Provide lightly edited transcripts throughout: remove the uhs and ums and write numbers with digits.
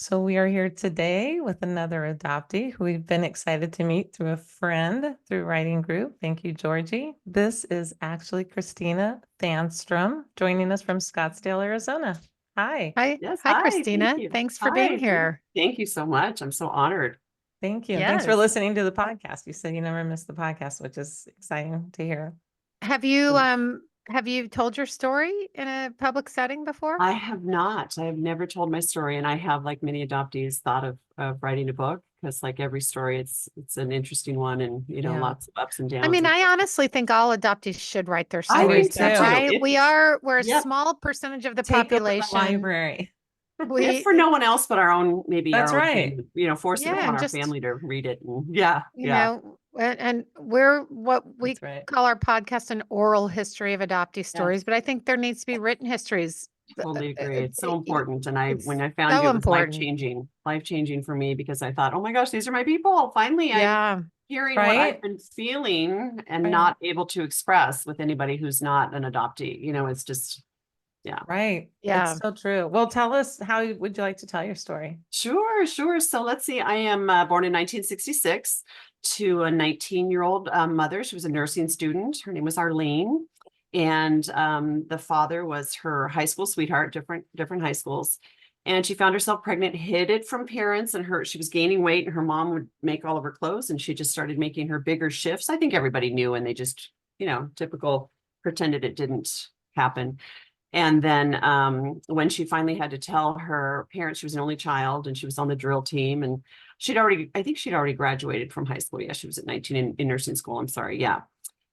So we are here today with another adoptee who we've been excited to meet through a friend through writing group. Thank you, Georgie. This is actually Christina Thanstrom joining us from Scottsdale, Arizona. Hi. Hi, Yes, hi, hi, thank Christina. you. Thanks for being Hi, here. thank you so much. I'm so honored. Thank you. And thanks for Yes. listening to the podcast. You said you never missed the podcast, which is exciting to hear. Have you told your story in a public setting before? I have not. I have never told my story, and I have, like many adoptees, thought of writing a book because, like every story, it's an interesting one, and Yeah. lots of ups and I downs. mean, I honestly think all adoptees should write their I do stories, think too. so too. right? We're a Yep. small percentage of the Take over the population. library. It's We, for no one else but our own, maybe That's our own right. family. Force it yeah, upon and our just, family to read it. And yeah. and we're what we That's right. call our podcast an oral history of adoptee Yes. stories, but I think there needs to be written histories. Totally agree. It's so You know, important. And it's when I found so you, it was important. life changing for me because I thought, oh my gosh, these are my people. Finally, I'm Yeah. hearing what I've Right? been feeling and Right. not able to express with anybody who's not an adoptee. It's just, yeah. Right. Yeah. It's so true. Well, tell us, how would you like to tell your story? Sure, sure. So let's see. I am born in 1966 to a 19-year-old mother. She was a nursing student. Her name was Arleen. And the father was her high school sweetheart, different high schools. And she found herself pregnant, hid it from parents, and she was gaining weight, and her mom would make all of her clothes, and she just started making her bigger shifts. I think everybody knew, and they just, typical pretended it didn't happen. And then when she finally had to tell her parents, she was an only child and she was on the drill team, and I think she'd already graduated from high school. Yeah, she was at 19 in nursing school. I'm sorry. Yeah.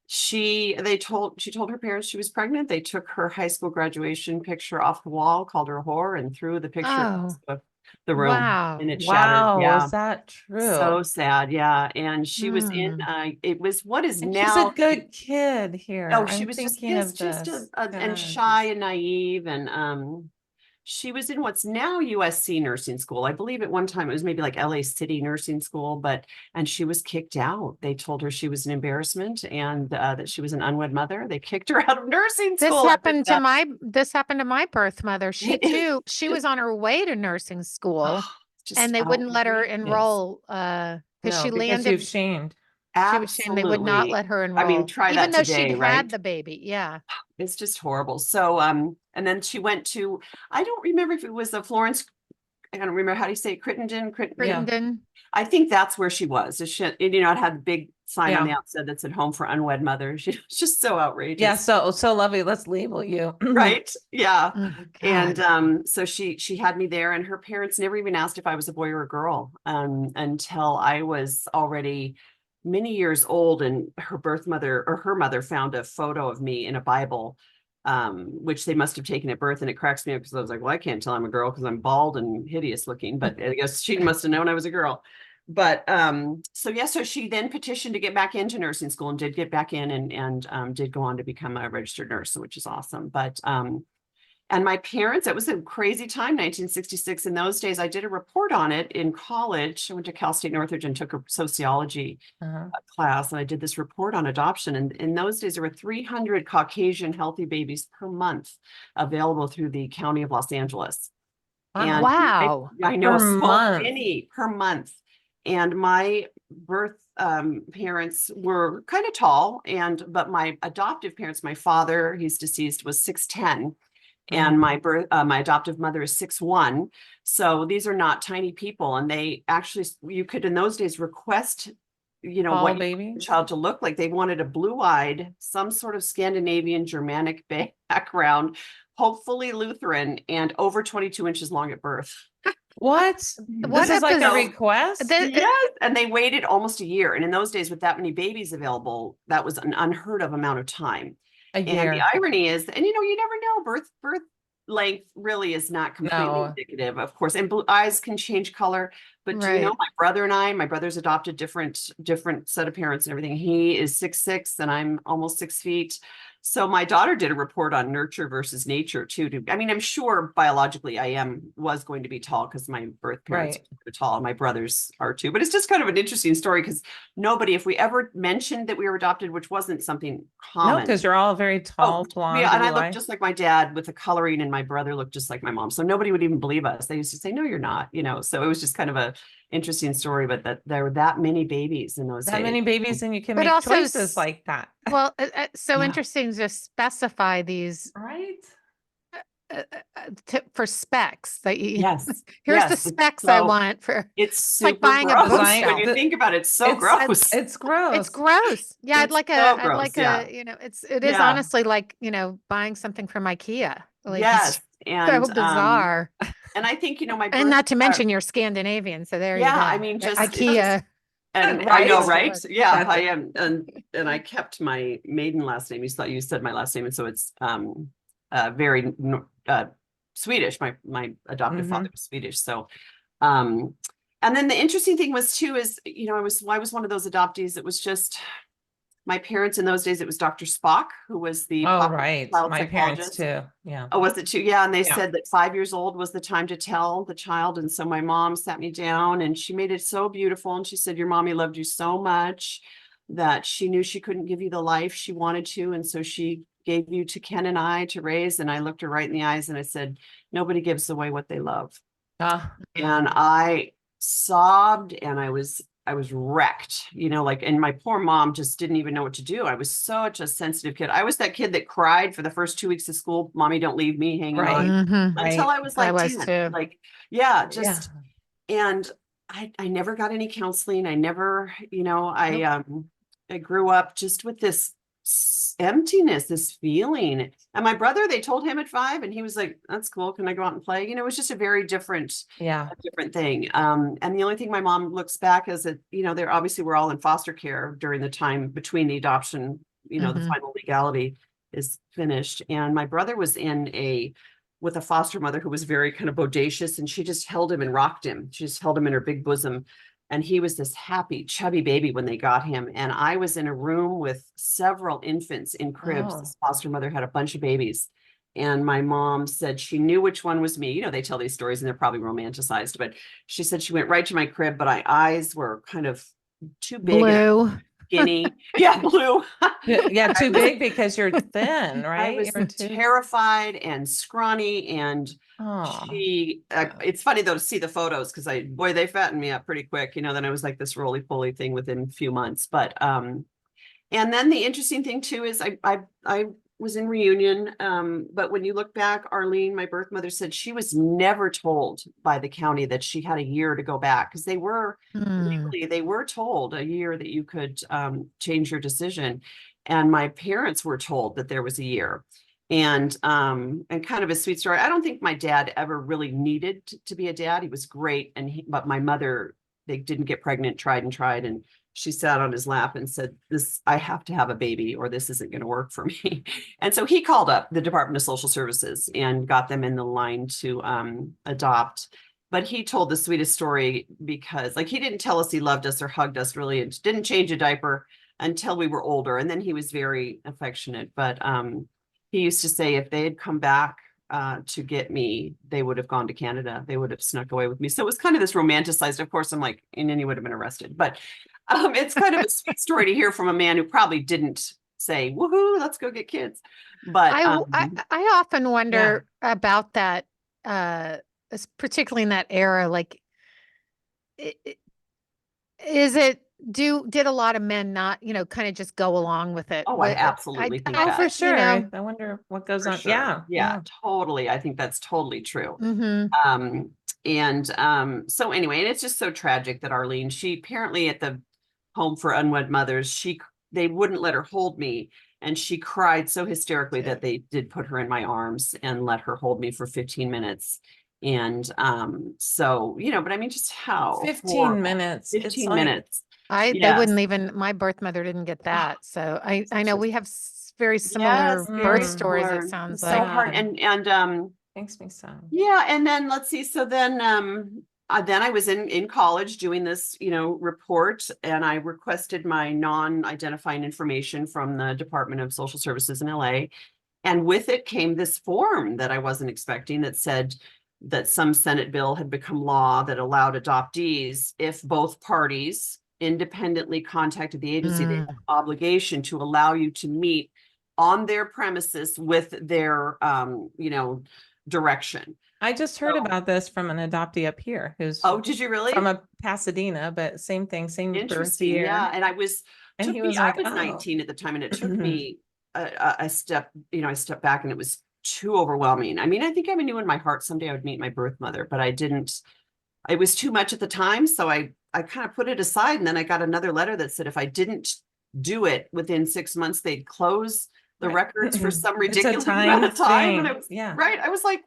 She told her parents she was pregnant. They took her high school graduation picture off the wall, called her a whore, and threw the picture Oh, across the room, and wow. it shattered. Wow, Yeah. is that So true? sad. Yeah. And she was in, Mm. it was what is And she's a now. good kid here. Oh, she I'm was just, thinking yes, of just this. and God, shy and naive. And she was in what's now USC nursing school. I believe at one time it was maybe like LA City nursing school, and she was kicked out. They told her she was an embarrassment and that she was an unwed mother. They kicked her out of nursing This school after happened to that. my birth mother. She was on her way to nursing school Oh, just and they wouldn't let her outrageous. enroll because no, she because you've landed, shamed. she was saying they would not Absolutely. let her I mean, enroll, try even that though she'd today, had right? the baby. Yeah. It's just horrible. So, and then she went to, I don't remember if it was the Florence, I don't remember how do you say it, Crittenden. Yeah. Crittenden. I think that's where she was. It had a big sign on the Yeah. outside that said "Home for Unwed Mothers." She was just so Yeah. outrageous, So lovely. Let's label you. right? Yeah. Oh my And God. so she had me there, and her parents never even asked if I was a boy or a girl until I was already many years old, and her mother found a photo of me in a Bible, which they must have taken at birth. And it cracks me up because I was like, well, I can't tell I'm a girl because I'm bald and hideous looking, but I guess she must have known I was a girl. But so she then petitioned to get back into nursing school and did get back in, and did go on to become a registered nurse, which is awesome. But and my parents, it was a crazy time, 1966. In those days, I did a report on it in college. I went to Cal State Northridge and took a sociology Uh-huh. class, and I did this report on adoption. And in those days, there were 300 Caucasian healthy babies per month available through the County of Los Angeles. Wow. And Wow. I know Per so month. many per month. And my birth parents were kind of tall, but my adoptive parents, my father, he's deceased, was 6'10", and my adoptive mother is 6'1". So these are not tiny people, and they actually, you could in those days request, what you All want your babies. child to look like. They wanted a blue-eyed, some sort of Scandinavian Germanic background, hopefully Lutheran, and over 22 inches long at birth. What? What This is a like a biz- request? Yes, and they waited almost a year. And in those days, with that many babies available, that was an unheard of amount of time. A And the year. irony is, and you never know, birth length really is not completely No. indicative, of course. And blue eyes can change color. But right. my brother's adopted different set of parents and everything. He is 6'6", and I'm almost 6 feet. So my daughter did a report on nurture versus nature too. I mean, I'm sure biologically was going to be tall because my birth parents Right. were tall. My brothers are too, but it's just kind of an interesting story because nobody, if we ever mentioned that we were adopted, which wasn't something No, common. because you're all very tall, blonde, yeah, and I blue looked just like my dad with the coloring, and my brother looked just like my mom. So nobody would even believe us. They used to say, "No, you're not." You know, so it was just kind of a interesting story. But that there were that many babies in those that days. many babies, and you can But make also choices like that. Well, so Yeah. interesting to specify these Right. for specs that you, Yes. here's yes, the it's specs I so- want for, It's like super buying a gross bookshelf. when you think about it. It's so gross. It's gross. it's gross. Yeah, It's so I'd gross, like yeah. a, it is Yeah. honestly like, buying something from IKEA. Like Yes, it's so bizarre. and I think my And not to mention you're Scandinavian, so there you yeah, go. I mean, just IKEA. and I know, Right? right? Yeah, That's I it. am, and I kept my maiden last name. You said my last name, and so it's very Swedish. My adoptive father was Swedish, so and then the interesting thing was too is I was one of those adoptees that was just my parents in those days. It was Dr. Spock who was the Oh, right. child My parents psychologist. too. Yeah. Oh, was it too? Yeah. And they Yeah. said that 5 years old was the time to tell the child. And so my mom sat me down and she made it so beautiful. And she said, your mommy loved you so much that she knew she couldn't give you the life she wanted to. And so she gave you to Ken and I to raise. And I looked her right in the eyes and I said, nobody gives away what they love. And I sobbed and I was wrecked, and my poor mom just didn't even know what to do. I was such a sensitive kid. I was that kid that cried for the first 2 weeks of school. Mommy, don't leave me hanging Right. on Mhm. until I was like I was 10. too. Like, and I never got any counseling. I never, I grew up just with this emptiness, this feeling. And my brother, they told him at 5 and he was like, that's cool. Can I go out and play? It was just a very different thing. And the only thing my mom looks back is that, they're obviously we're all in foster care during the time between the adoption, the final legality is finished. And my brother was with a foster mother who was very kind of bodacious, and she just held him and rocked him. She just held him in her big bosom. And he was this happy, chubby baby when they got him. And I was in a room with several infants in cribs. Oh. This foster mother had a bunch of babies. And my mom said she knew which one was me. They tell these stories and they're probably romanticized, but she said she went right to my crib, but my eyes were kind of too big. Blue. Skinny. Yeah, blue. Yeah, too big because you're thin, right? I was terrified and scrawny, and she it's funny though to see the photos because they fattened me up pretty quick, then I was like this roly-poly thing within a few months. But and then the interesting thing too is I was in reunion, but when you look back, Arleen, my birth mother, said she was never told by the county that she had a year to go back, because they were legally, they were told a year that you could change your decision. And my parents were told that there was a year. And kind of a sweet story. I don't think my dad ever really needed to be a dad. He was great. But my mother, they didn't get pregnant, tried, and she sat on his lap and said, I have to have a baby or this isn't going to work for me. And so he called up the Department of Social Services and got them in the line to adopt. But he told the sweetest story because he didn't tell us he loved us or hugged us really, and didn't change a diaper until we were older. And then he was very affectionate. But he used to say if they had come back to get me, they would have gone to Canada. They would have snuck away with me. So it was kind of this romanticized, of course, I'm like, and then he would have been arrested. But it's kind of a sweet story to hear from a man who probably didn't say, woohoo, let's go get kids. But I often wonder about that, particularly in that era. Like, did a lot of men not, kind of just go along with it? Oh, I absolutely think that. that. For sure. I wonder what goes on. Sure. Yeah, totally. I think that's totally true. So anyway, and it's just so tragic that Arleen, she apparently at the home for unwed mothers, they wouldn't let her hold me. And she cried so hysterically that they did put her in my arms and let her hold me for 15 minutes. And so, but I mean, just how 15 minutes. 15 minutes. They wouldn't even, my birth mother didn't get that. So I know we have very similar birth stories. It sounds so like hard. And makes me sad. Yeah. And then let's see. So then then I was in college doing this, report, and I requested my non-identifying information from the Department of Social Services in LA. And with it came this form that I wasn't expecting that said that some Senate bill had become law that allowed adoptees, if both parties independently contacted the agency, they have an obligation to allow you to meet on their premises with their, direction. I just heard about this from an adoptee up here who's Oh, did you really? from a Pasadena, but same thing, same birth Interesting. year. Yeah. And I was I like, was oh. 19 at the time, and it took me a step, I stepped back, and it was too overwhelming. I mean, I think I knew in my heart someday I would meet my birth mother, but I didn't, it was too much at the time. So I kind of put it aside. And then I got another letter that said, if I didn't do it within 6 months, they'd close the records for some ridiculous amount of time. And I was, right. I was like,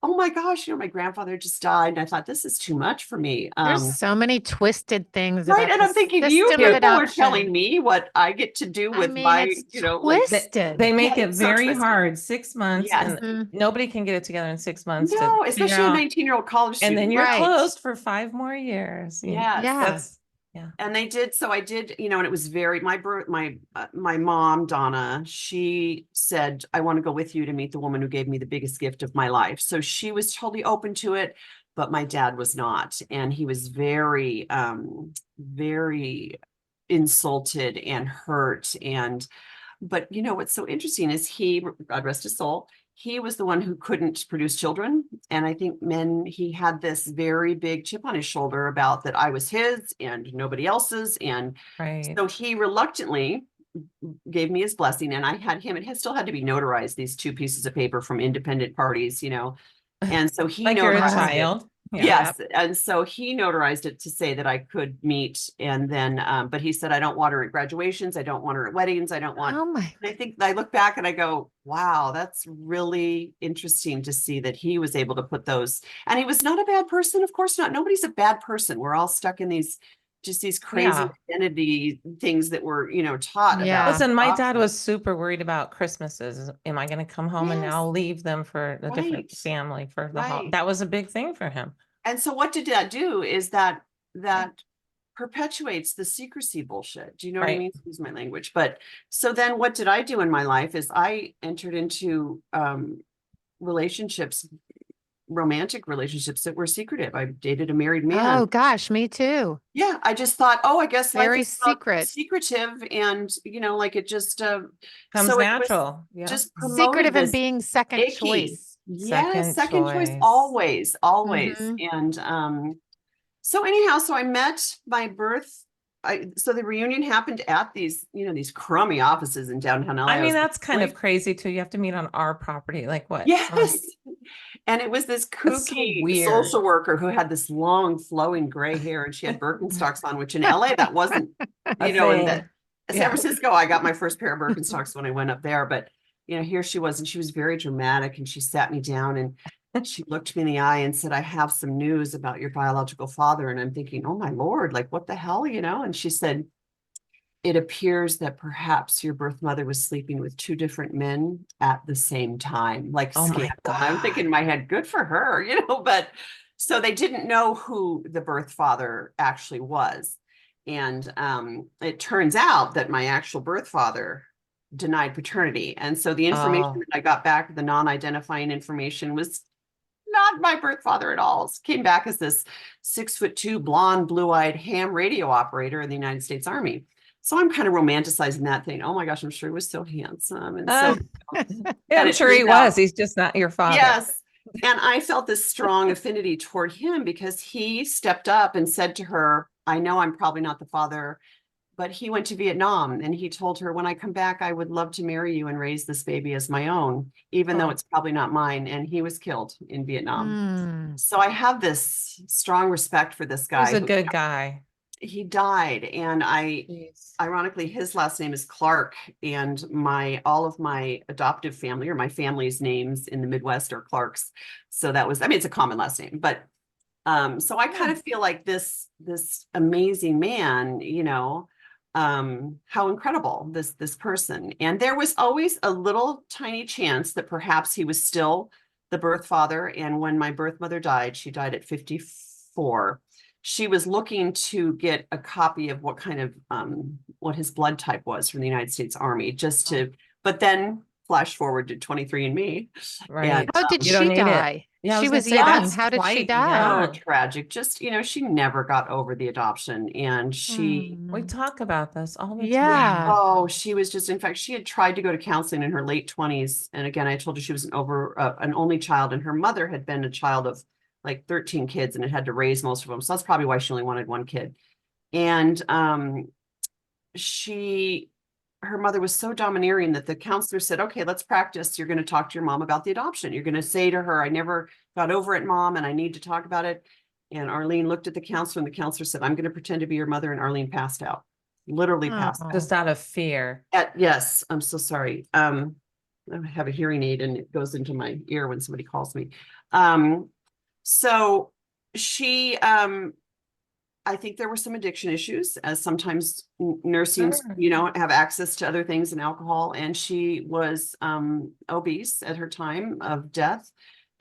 oh my gosh, my grandfather just died. And I thought, this is too much for me. There's so many twisted things. Right. About And I'm thinking, you system of people are adoption. telling me what I get to do with my, it's like, twisted. They make it it's so very twisted. hard, 6 months, Yes. and nobody can get it together in 6 months. No, to especially figure a out, 19-year-old college and student. then you're Right. closed for 5 more years. Yes. Yeah. And they did. So I did, and it was very, my mom, Donna, she said, I want to go with you to meet the woman who gave me the biggest gift of my life. So she was totally open to it, but my dad was not. And he was very, very insulted and hurt. But what's so interesting is God rest his soul, he was the one who couldn't produce children. And I think he had this very big chip on his shoulder about that I was his and nobody else's. And so he reluctantly gave me his blessing, and I had him, it still had to be notarized, these 2 pieces of paper from independent parties, and so he like you're a notarized child. it. Yes. And so he notarized it to say that I could meet. And then, but he said, I don't want her at graduations. I don't want her at weddings. I don't want, I think I look back and I go, wow, that's really interesting to see that he was able to put those, and he was not a bad person. Of course not. Nobody's a bad person. We're all stuck in these crazy identity things that we're, taught about. Listen, my dad was super worried about Christmases. Am I going to come home and now leave them for a different family for the holiday? That was a big thing for him. And so what did that do is that perpetuates the secrecy bullshit. Do you know what I mean? Excuse my language. But so then what did I do in my life is I entered into romantic relationships that were secretive. I dated a married man. Oh gosh, me too. Yeah. I just thought, I guess very life is secretive, and like it just comes natural. Just secretive and being second choice. Yes, second choice always. And so anyhow, so I met my birth. So the reunion happened at these crummy offices in downtown LA. I mean, that's kind of crazy too. You have to meet on our property. Like what? Yes. And it was this kooky social worker who had this long flowing gray hair, and she had Birkenstocks on, which in LA, that wasn't, in San Francisco, I got my first pair of Birkenstocks when I went up there. But, here she was, and she was very dramatic, and she sat me down and she looked me in the eye and said, I have some news about your biological father. And I'm thinking, oh my Lord, like what the hell, and she said, it appears that perhaps your birth mother was sleeping with 2 different men at the same time, like scandal. I'm thinking in my head, good for her, but so they didn't know who the birth father actually was. And it turns out that my actual birth father denied paternity. And so the information that I got back, the non-identifying information, was not my birth father at all. It came back as this 6'2", blonde, blue-eyed ham radio operator in the United States Army. So I'm kind of romanticizing that thing. Oh my gosh, I'm sure he was so handsome. And so I'm sure he was. He's just not your father. Yes. And I felt this strong affinity toward him because he stepped up and said to her, I know I'm probably not the father, but he went to Vietnam, and he told her, when I come back, I would love to marry you and raise this baby as my own, even though it's probably not mine. And he was killed in Vietnam. So I have this strong respect for this guy. He's a good guy. He died, and ironically, his last name is Clark, and all of my adoptive family, or my family's names in the Midwest, are Clarks. So that was, it's a common last name, but so I kind of feel like this amazing man, how incredible this person. And there was always a little tiny chance that perhaps he was still the birth father. And when my birth mother died, she died at 54 4. She was looking to get a copy of what kind of what his blood type was from the United States Army, just to, but then flash forward to 23andMe. Right. And How did You don't she need it. die? Yeah, I She was gonna was say, young. that's How did she quite die? so tragic. Just, she never got over the adoption, and she, We Mm. talk about this all the time. Yeah. oh, she was just, in fact, she had tried to go to counseling in her late 20s. And again, I told her she was an only child, and her mother had been a child of like 13 kids and had to raise most of them. So that's probably why she only wanted one kid. And her mother was so domineering that the counselor said, okay, let's practice. You're going to talk to your mom about the adoption. You're going to say to her, I never got over it, Mom, and I need to talk about it. And Arleen looked at the counselor, and the counselor said, I'm going to pretend to be your mother. And Arleen passed out, literally passed out. Just out of fear. Yes, I'm so sorry. I have a hearing aid and it goes into my ear when somebody calls me. So she, I think there were some addiction issues, as sometimes nursing, Sure. have access to other things than alcohol. And she was obese at her time of death.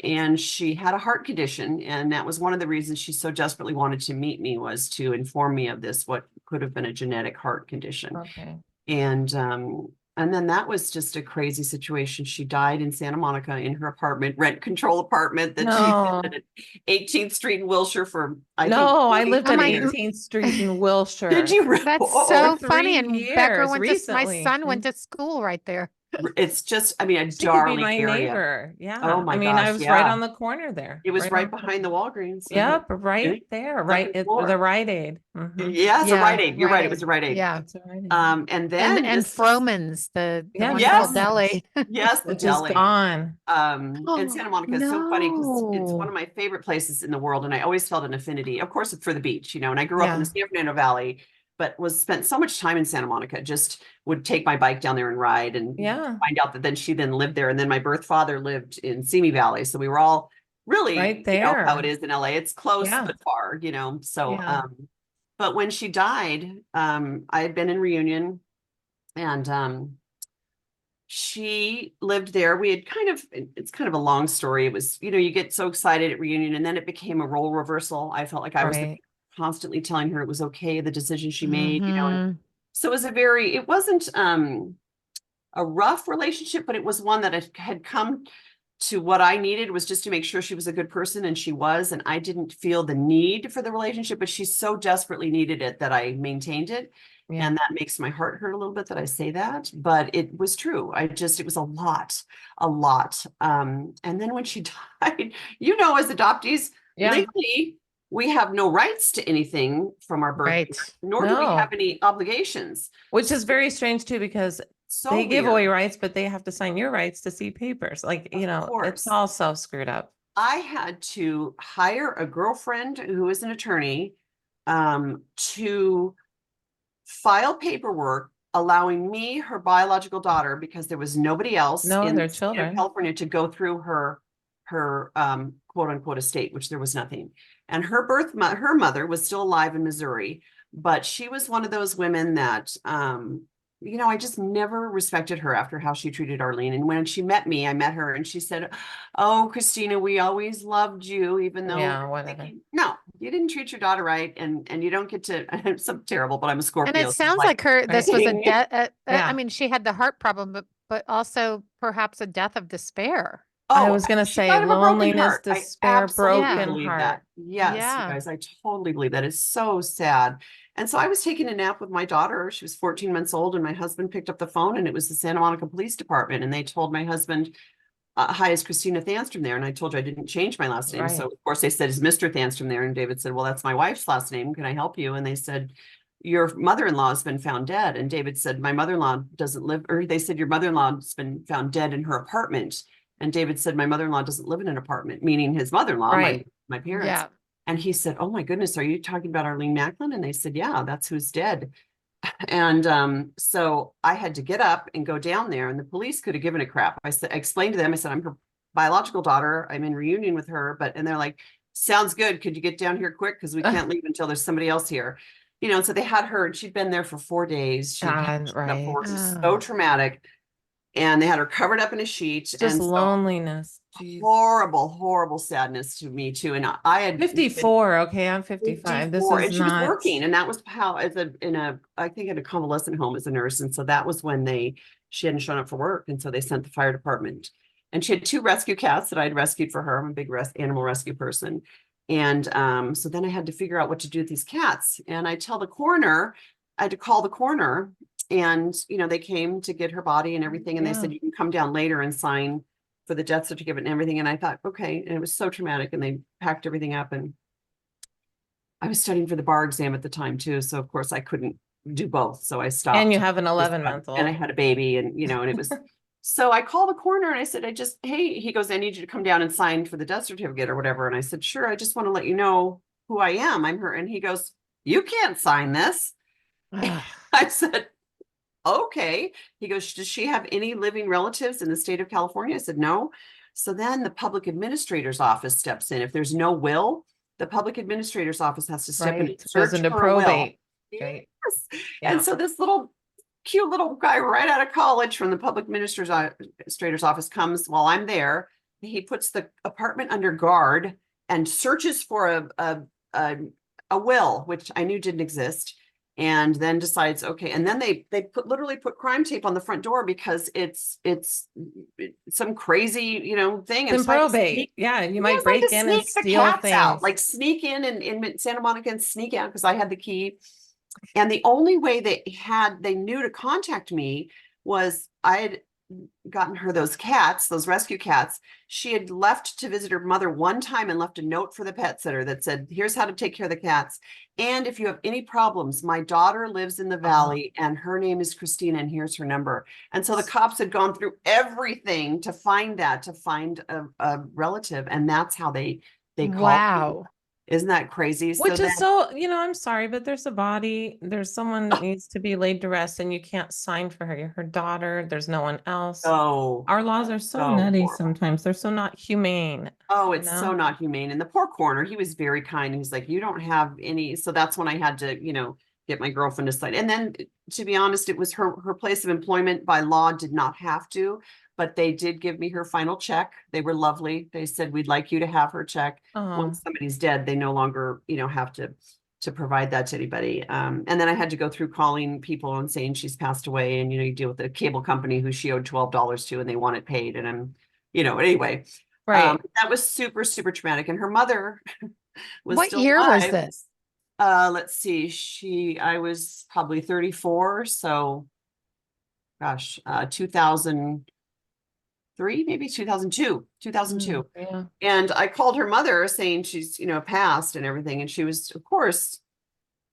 And she had a heart condition. And that was one of the reasons she so desperately wanted to meet me, was to inform me of this, what could have been a genetic heart condition. Okay. And then that was just a crazy situation. She died in Santa Monica in her apartment, rent control apartment that No. she did at 18th Street in Wilshire for, I No, I think, lived 20 on years. 18th Street in Wilshire. Did you? That's Oh, so For funny. 3 And Becker years my recently. son went to school right there. it's just, I mean, a She could be darling my area. neighbor. Yeah. Oh my I mean, I gosh, was right yeah. on the corner there. It was right on- behind the Walgreens. Yep, right there, right Second at floor. the Rite Aid. Mhm. Yeah, it's a Yeah, Rite Aid. You're Rite right. It Aid. was a Rite Aid. Yeah. It's a Rite Aid. And then And this, Froman's, the Yeah, wonderful yes, deli. yes, the Which is deli. gone. And Santa Monica is so funny because it's No. one of my favorite places in the world, and I always felt an affinity, of course, for the beach, and I grew up in Yeah. the San Fernando Valley, but spent so much time in Santa Monica. Just would take my bike down there and ride, and Yeah. find out that she then lived there, and then my birth father lived in Simi Valley, so we were all really, Right how it there. is in LA. It's close Yeah. but far, So, Yeah. but when she died, I had been in Reunion, and she lived there. We had it's kind of a long story. It was, you get so excited at Reunion, and then it became a role reversal. I felt like I was Right. constantly telling her it was okay, the decision she made, and Mhm. so it wasn't a rough relationship, but it was one that had come to what I needed, was just to make sure she was a good person, and she was, and I didn't feel the need for the relationship, but she so desperately needed it that I maintained it. Yeah. And that makes my heart hurt a little bit that I say that, but it was true. It was a lot. And then when she died, as adoptees, Yeah. legally, we have no rights to anything from our birth, Right. nor do we No. have any obligations. Which is very strange too, because So they give weird. away rights, but they have to sign your rights to see papers. Like, it's course. all so screwed up. I had to hire a girlfriend who is an attorney to file paperwork allowing me, her biological daughter, because there was nobody else No in other the state of children. California to go through her quote unquote estate, which there was nothing. And her mother was still alive in Missouri, but she was one of those women that I just never respected her after how she treated Arleen. And when she met me, I met her, and she said, "Oh, Christina, we always loved you, even though Yeah, whatever. thinking, no, you didn't treat your daughter right, and you don't get to." I'm so terrible, but I'm a Scorpio. And it so sounds like this was a Right. death. Yeah. I mean, she had the heart problem, but also perhaps a death of despair. I was gonna she say died of a broken loneliness, heart. I despair, absolutely broken believe heart. that. Yes, you Yeah. guys, I totally believe that. It's so sad. And so I was taking a nap with my daughter. She was 14 months old, and my husband picked up the phone, and it was the Santa Monica Police Department. And they told my husband, "Hi, is Christina Thanstrom there?" And I told you I didn't change my last name. Right. So of course they said, "Is Mr. Thanstrom there?" And David said, "Well, that's my wife's last name. Can I help you?" And they said, "Your mother-in-law has been found dead." And David said, "My mother-in-law doesn't live," or they said, "Your mother-in-law has been found dead in her apartment." And David said, "My mother-in-law doesn't live in an apartment," meaning his mother-in-law, Right. my parents. Yeah. And he said, "Oh my goodness, are you talking about Arleen Macklin?" And they said, "Yeah, that's who's dead." And so I had to get up and go down there, and the police could have given a crap. I explained to them, I said, "I'm her biological daughter. I'm in Reunion with her," and they're like, "Sounds good. Could you get down here quick? Because we can't leave until there's somebody else here." And so they had her, and she'd been there for 4 days. She God, showed up for right. work. It was so traumatic. and they had her covered up in a sheet. Just and so loneliness. Jeez. horrible sadness to me too. And I had 54. Okay, I'm 55. This 54, is and she was not working, and that was how I think in a convalescent home as a nurse. And so that was when she hadn't shown up for work. And so they sent the fire department, and she had 2 rescue cats that I'd rescued for her. I'm a big animal rescue person. And so then I had to figure out what to do with these cats. And I had to call the coroner, and they came to get her body and everything. And they said, you can come down later and sign for the death certificate and everything. And I thought, okay. And it was so traumatic, and they packed everything up, and I was studying for the bar exam at the time too. So of course I couldn't do both. So I stopped. And you have an 11-month-old. And I had a baby, and and it was, so I called the coroner and I said, hey, he goes, I need you to come down and sign for the death certificate or whatever. And I said, sure. I just want to let you know who I am. I'm her. And he goes, you can't sign this. I said, okay. He goes, does she have any living relatives in the state of California? I said, no. So then the public administrator's office steps in. If there's no will, the public administrator's office has to step in and Right. Goes search into for a will. probate. Yes. Right. And Yeah. so this cute little guy right out of college from the public administrator's office comes while I'm there. He puts the apartment under guard and searches for a will, which I knew didn't exist. And then decides, okay. And then they literally put crime tape on the front door because it's some crazy, thing. In probate. Yeah. You might break in and steal things. Out, like sneak in Santa Monica and sneak out, because I had the key. And the only way they knew to contact me was I had gotten her those rescue cats. She had left to visit her mother one time and left a note for the pet sitter that said, here's how to take care of the cats. And if you have any problems, my daughter lives in the valley and her name is Christina, and here's her number. And so the cops had gone through everything to find a relative. And that's how they called me. Isn't that crazy? Which is so, I'm sorry, but there's a body, there's someone that needs to be laid to rest, and you can't sign for her daughter. There's no one else. Oh, our laws are so nutty horrible. Sometimes they're so not humane. Oh, it's so not humane. And the poor coroner, he was very kind. He's like, you don't have any. So that's when I had to, get my girlfriend to sign. And then, to be honest, it was her place of employment by law did not have to, but they did give me her final check. They were lovely. They said, we'd like you to have her check. Once somebody's dead, they no longer, have to provide that to anybody. And then I had to go through calling people and saying she's passed away. And, you deal with the cable company who she owed $12 to, and they want it paid. And I'm, anyway, right. That was super, super traumatic. And her mother was what still year alive. was this? Let's see. I was probably 34. So gosh, 2003, maybe 2002. Yeah. And I called her mother saying she's, passed and everything. And she was, of course,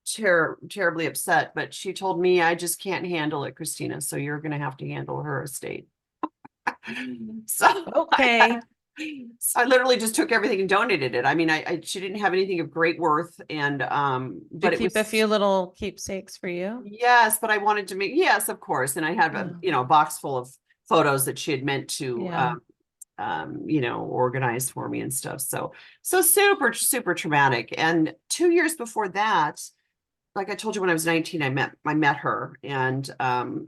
terribly upset, but she told me, I just can't handle it, Christina. So you're going to have to handle her estate. So okay. So I literally just took everything and donated it. I mean, she didn't have anything of great worth, and but keep a few little keepsakes for you. Yes, but I wanted to make, yes, of course. And I had a box full of photos that she had meant to organize for me and stuff. So super, super traumatic. And 2 years before that, like I told you, when I was 19, I met her, and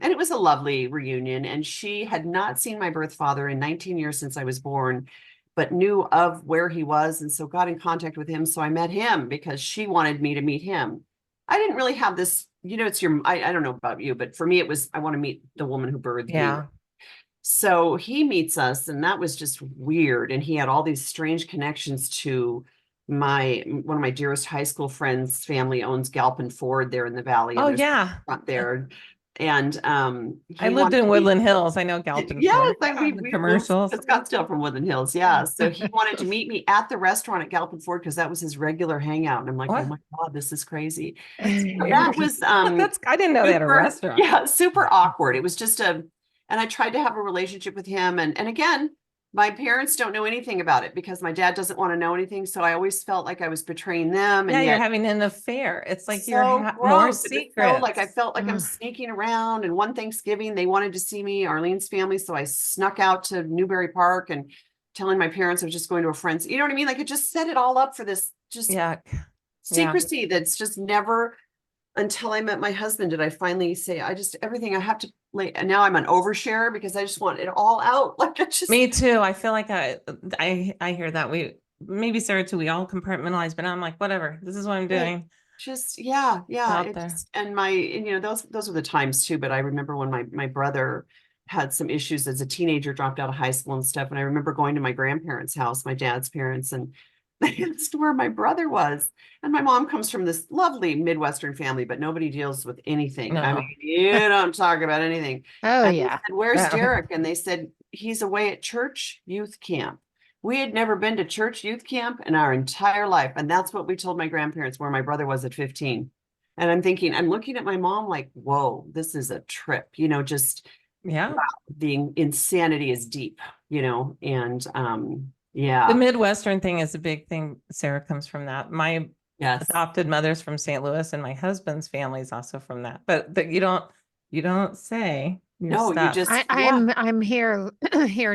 it was a lovely reunion. And she had not seen my birth father in 19 years since I was born, but knew of where he was, and so got in contact with him. So I met him because she wanted me to meet him. I didn't really have this, it's I don't know about you, but for me, it was, I want to meet the woman who birthed me. So he meets us, and that was just weird. And he had all these strange connections to one of my dearest high school friends' family owns Galpin Ford there in the valley. Oh yeah, not there. And I lived in Woodland Hills. I know Galpin. Yes, we commercials. Scottsdale from Woodland Hills. Yeah. So he wanted to meet me at the restaurant at Galpin Ford because that was his regular hangout. And I'm like, oh my God, this is crazy. That was I didn't know they had a restaurant. Yeah, super awkward. It was just and I tried to have a relationship with him. And again, my parents don't know anything about it because my dad doesn't want to know anything. So I always felt like I was betraying them. And you're having an affair. It's like you're more secret. Like I felt like I'm sneaking around. And one Thanksgiving, they wanted to see me, Arleen's family. So I snuck out to Newberry Park and telling my parents I was just going to a friend's. You know what I mean? Like it just set it all up for this secrecy that's just never, until I met my husband, did I finally say, everything I have to like, and now I'm an overshare because I just want it all out. Like, I just, Me too. I feel like I hear that. Maybe Sarah too, we all compartmentalize, but I'm like, whatever, this is what I'm doing just, yeah, out it there. just, and those were the times too. But I remember when my brother had some issues as a teenager, dropped out of high school and stuff. And I remember going to my grandparents' house, my dad's parents, and they asked where my brother was. And my mom comes from this lovely Midwestern family, but nobody deals with anything. I No. mean, you don't talk about anything. Oh, And they yeah. said, "Where's Yeah. Derek?" And they said, "He's away at church youth camp." We had never been to church youth camp in our entire life. And that's what we told my grandparents where my brother was at 15. And I'm looking at my mom like, whoa, this is a trip, just Yeah. wow, the insanity is deep, and yeah. The Midwestern thing is a big thing. Sarah comes from that. My Yes. adopted mother's from St. Louis, and my husband's family is also from that. But you don't say your No, you stuff. just, I'm here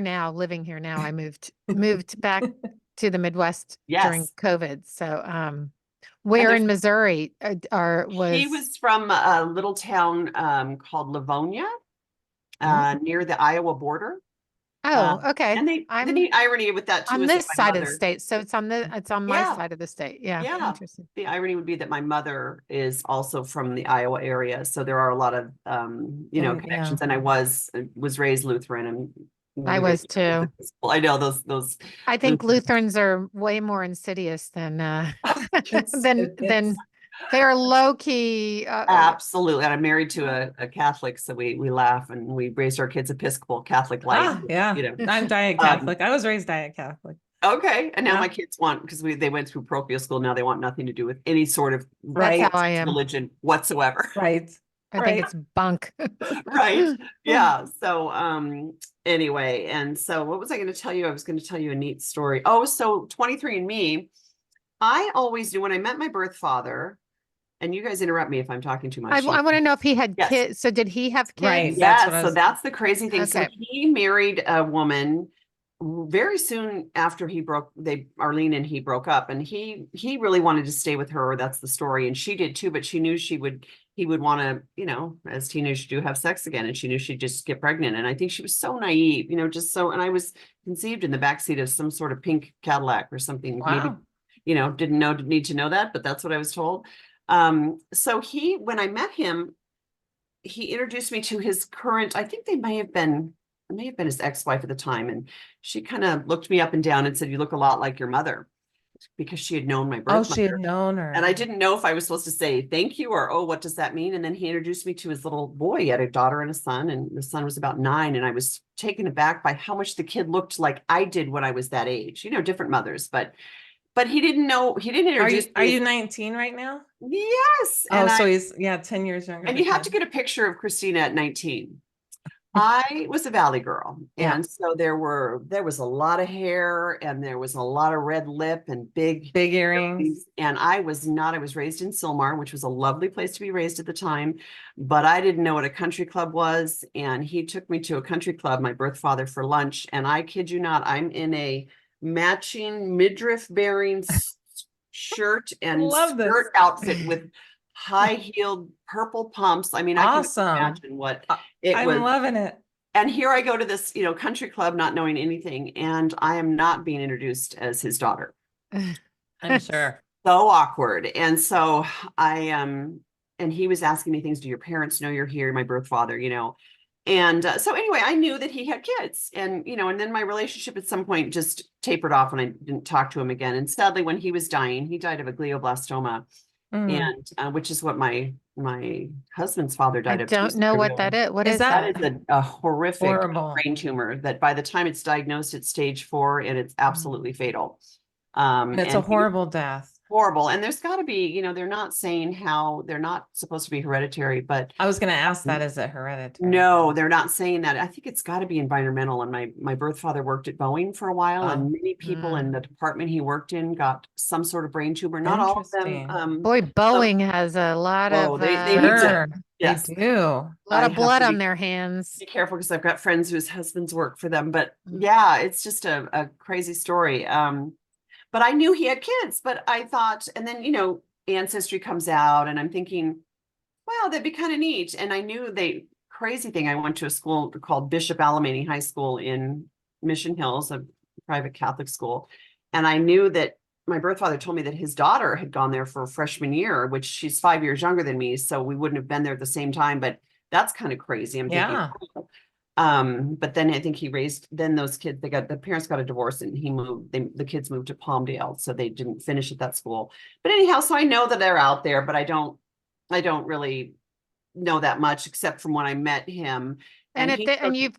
now, living here now. I moved back to the Midwest during yes. COVID. So where there's- in Missouri He was from a little town called Livonia, near the Iowa border. okay. And the neat irony with that too On is that this my side of the mother- state. So it's on my Yeah. side of the state. Yeah. Yeah. Interesting. The irony would be that my mother is also from the Iowa area. So there are a lot of, connections. Yeah. And I was raised Lutheran, and I was too. I know those. I think Lutherans are way more insidious than than they're low key. Absolutely. And I'm married to a Catholic, so we laugh, and we raised our kids Episcopal Catholic life. Yeah. I'm Diet Catholic. I was raised Diet Catholic. Okay. And now Yeah. my kids because they went through parochial school. Now they want nothing to do with any sort of That's how I am. religion whatsoever. Right. I think it's bunk. Right. Yeah. So anyway, and so what was I going to tell you? I was going to tell you a neat story. Oh, so 23andMe, I always knew when I met my birth father, and you guys interrupt me if I'm talking too much. I want to know if he had Yes. kids. So did he have kids? Right. Yes, That's what I so was- that's the crazy thing. So Okay. he married a woman very soon after Arleen and he broke up, and he really wanted to stay with her. That's the story. And she did too, but she knew he would want to, as teenagers do, have sex again. And she knew she'd just get pregnant. And I think she was so naive, and I was conceived in the backseat of some sort of pink Cadillac or something. Wow. Maybe, didn't need to know that, but that's what I was told. So when I met him, he introduced me to his current, I think they may have been his ex-wife at the time. And she kind of looked me up and down and said, "You look a lot like your mother," because she had known my birth Oh, she mother. had known her. And I didn't know if I was supposed to say thank you or, oh, what does that mean? And then he introduced me to his little boy. He had a daughter and a son, and the son was about 9. And I was taken aback by how much the kid looked like I did when I was that age, different mothers, but he didn't know, he didn't introduce Are me. you 19 right now? Yes. Oh, so he's 10 years younger. And you have to get a picture of Christina at 19. I was a Valley girl. Yeah. And so there was a lot of hair, and there was a lot of red lip and big earrings. And I was raised in Sylmar, which was a lovely place to be raised at the time, but I didn't know what a country club was. And he took me to a country club, my birth father, for lunch. And I kid you not, I'm in a matching midriff bearing shirt and skirt outfit with high-heeled purple pumps. I mean, Awesome. I can imagine what it I'm was. loving it. And here I go to this, country club, not knowing anything, and I am not being introduced as his daughter. I'm sure. So awkward. And so and he was asking me things. Do your parents know you're here? My birth father, And so anyway, I knew that he had kids, and, and then my relationship at some point just tapered off, and I didn't talk to him again. And sadly, when he was dying, he died of a glioblastoma. And which is what my husband's father died of. I don't know what that is. What is that? That is a horrific Horrible brain tumor that by the time it's diagnosed, it's stage 4, and it's absolutely fatal. It's a horrible death. Horrible. And there's got to be, they're not saying how they're not supposed to be hereditary, but I was going to ask that, is it hereditary? no, they're not saying that. I think it's got to be environmental. And my birth father worked at Boeing for a while, and many people in the department he worked in got some sort of brain tumor. Not all of them. Boy, Boeing has a lot of they need to- Sure, yes. they do. a lot I of have blood to on their hands. Be careful, because I've got friends whose husbands work for them. But yeah, it's just a crazy story. But I knew he had kids, but I thought, and then, Ancestry comes out, and I'm thinking, wow, that'd be kind of neat. And I knew crazy thing. I went to a school called Bishop Alamany High School in Mission Hills, a private Catholic school. And I knew that my birth father told me that his daughter had gone there for freshman year, which she's 5 years younger than me. So we wouldn't have been there at the same time, but that's kind of crazy. I'm thinking, Yeah. but then I think then those kids, the parents got a divorce and the kids moved to Palmdale. So they didn't finish at that school. But anyhow, so I know that they're out there, but I don't really know that much except from when I met him. And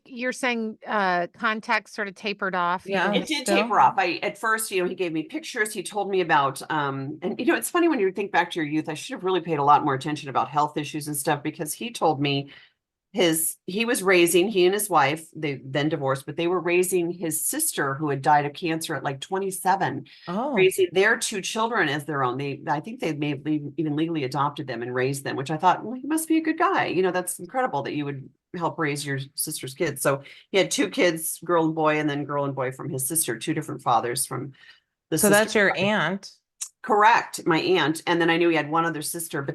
you're saying contact sort of tapered off. Yeah. even It did Still? taper off. At first, he gave me pictures. He told me about, and it's funny when you think back to your youth, I should have really paid a lot more attention about health issues and stuff, because he told me he and his wife, they then divorced, but they were raising his sister who had died of cancer at like 27, Oh, raising their 2 children as their own. I think they may have even legally adopted them and raised them, which I thought, well, he must be a good guy. That's incredible that you would help raise your sister's kids. So he had 2 kids, girl and boy, and then girl and boy from his sister, 2 different fathers from the so sister. that's your aunt. Correct, my aunt. And then I knew he had one other sister,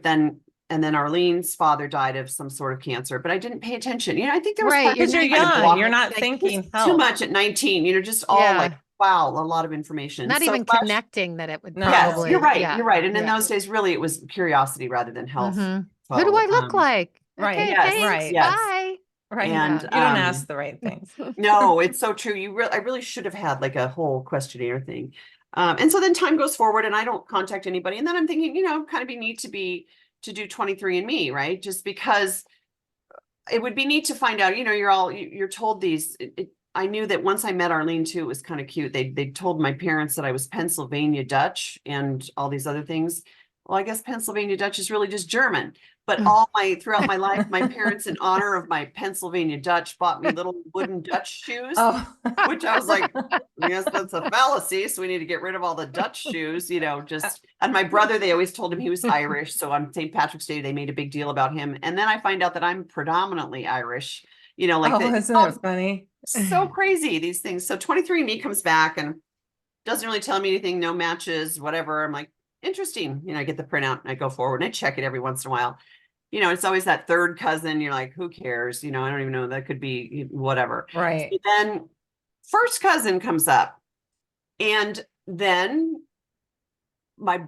and then Arleen's father died of some sort of cancer, but I didn't pay attention. I think there was Right, Because you're kind of young, blocked. you're not like, thinking Too health. much at 19, just all Yeah. like, wow, a lot of information. not So even connecting that it would No. Yes, probably. you're right. yeah, You're right. And in yeah. those days, really, it was curiosity rather than health. Mhm. So, Who do I look like? right, Okay, yes, thanks, right. Yes. bye. Right. And, You don't ask the right things. No, it's so true. I really should have had like a whole questionnaire thing. And so then time goes forward and I don't contact anybody. And then I'm thinking, kind of be neat to do 23andMe, right? Just because it would be neat to find out, you're told these, I knew that once I met Arleen too, it was kind of cute. They told my parents that I was Pennsylvania Dutch and all these other things. Well, I guess Pennsylvania Dutch is really just German, but throughout my life, my parents, in honor of my Pennsylvania Dutch, bought me little wooden Dutch shoes, Oh, which I was like, yes, that's a fallacy. So we need to get rid of all the Dutch shoes, and my brother, they always told him he was Irish. So on St. Patrick's Day, they made a big deal about him. And then I find out that I'm predominantly Irish, isn't it funny? so crazy, these things. So 23andMe comes back and doesn't really tell me anything, no matches, whatever. I'm like, interesting. I get the printout and I go forward and I check it every once in a while. It's always that third cousin. You're like, who cares? I don't even know. That could be whatever. Right. So then first cousin comes up, and then my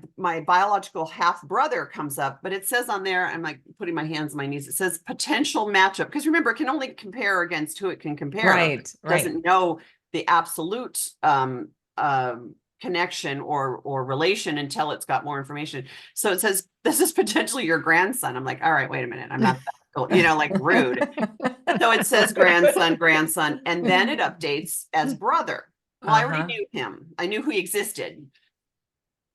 biological half brother comes up, but it says on there, I'm like putting my hands on my knees. It says potential matchup. Because remember, it can only compare against who it can compare. Right. It doesn't know the absolute connection or relation until it's got more information. So it says, this is potentially your grandson. I'm like, all right, wait a minute. I'm not that cool, like rude. So it says grandson, and then it updates as brother. Well, I already knew him. I knew who he existed.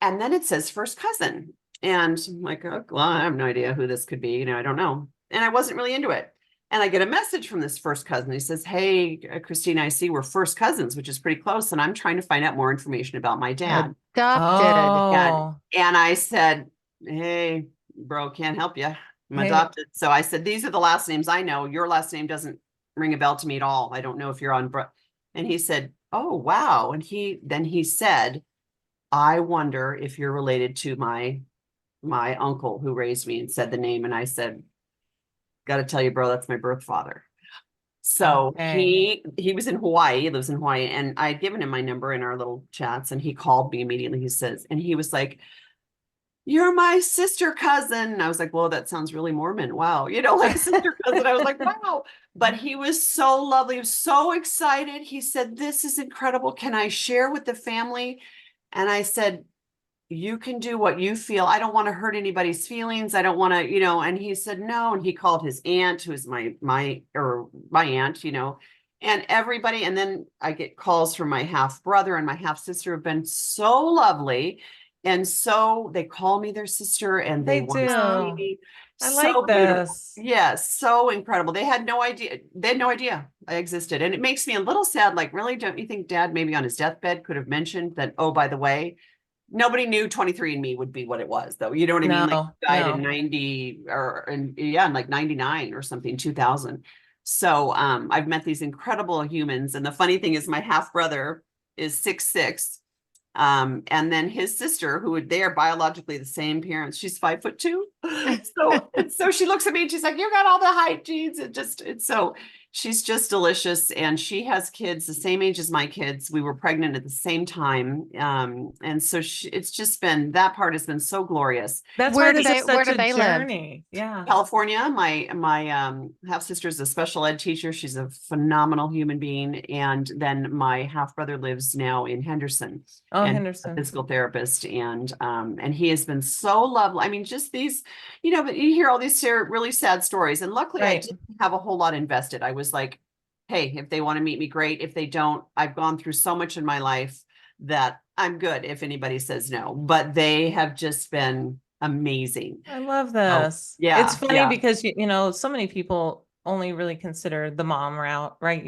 And then it says first cousin. And I'm like, oh, well, I have no idea who this could be. I don't know. And I wasn't really into it. And I get a message from this first cousin. He says, hey, Christina, I see we're first cousins, which is pretty close. And I'm trying to find out more information about my dad. Adopted. And I said, hey, bro, can't help you. I'm adopted. So I said, these are the last names I know. Your last name doesn't ring a bell to me at all. I don't know if you're on. And he said, oh, wow. And he said, I wonder if you're related to my uncle who raised me, and said the name. And I said, got to tell you, bro, that's my birth father. So he was in Hawaii, he lives in Hawaii, and I had given him my number in our little chats, and he called me immediately. He says, and he was like, you're my sister cousin. And I was like, whoa, that sounds really Mormon. Wow. Like sister cousin. I was like, wow. But he was so lovely. He was so excited. He said, this is incredible. Can I share with the family? And I said, you can do what you feel. I don't want to hurt anybody's feelings. I don't want to, and he said, no. And he called his aunt, who's my aunt, and everybody. And then I get calls from my half brother and my half sister have been so lovely. And so they call me their sister, and they want to see me. I So like beautiful. this. Yes, so incredible. They had no idea. They had no idea I existed. And it makes me a little sad. Like, really, don't you think Dad maybe on his deathbed could have mentioned that, oh, by the way, nobody knew 23andMe would be what it was, though. You know what I mean? Like, died in 90 in like 99 or something, 2000. So I've met these incredible humans. And the funny thing is my half brother is 6'6". And then his sister, they are biologically the same parents. She's 5'2". So she looks at me and she's like, you got all the height genes. She's just delicious. And she has kids the same age as my kids. We were pregnant at the same time. And so it's just been, that part has been so glorious. That's Where why do this they- is where such do a they live? journey. Yeah. California, my half sister is a special ed teacher. She's a phenomenal human being. And then my half brother lives now in Henderson. Oh, And Henderson. a physical therapist, and he has been so lovely. I mean, just these, but you hear all these really sad stories, and luckily I didn't have a whole lot invested. I was like, hey, if they want to meet me, great. If they don't, I've gone through so much in my life that I'm good if anybody says no. But they have just been amazing. I love this. yeah, It's funny yeah. because so many people only really consider the mom route, right?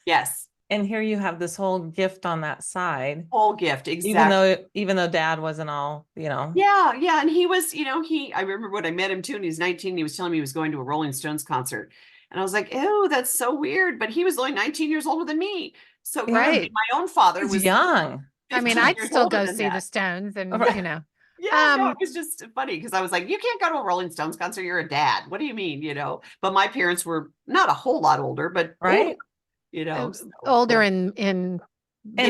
Yes, And here you have this whole gift on that side. whole gift, exactly. Even though dad wasn't all, Yeah. And he was, I remember when I met him too, and he was 19, he was telling me he was going to a Rolling Stones concert. And I was like, ew, that's so weird. But he was only 19 years older than me. So Right. my own father he's was young. I mean, 15 I'd years still older go than see that. the Stones and, Right. Yeah, no, it was just funny because I was like, you can't go to a Rolling Stones concert. You're a dad. What do you mean? But my parents were not a whole lot older, but Right. older, so, older cool. And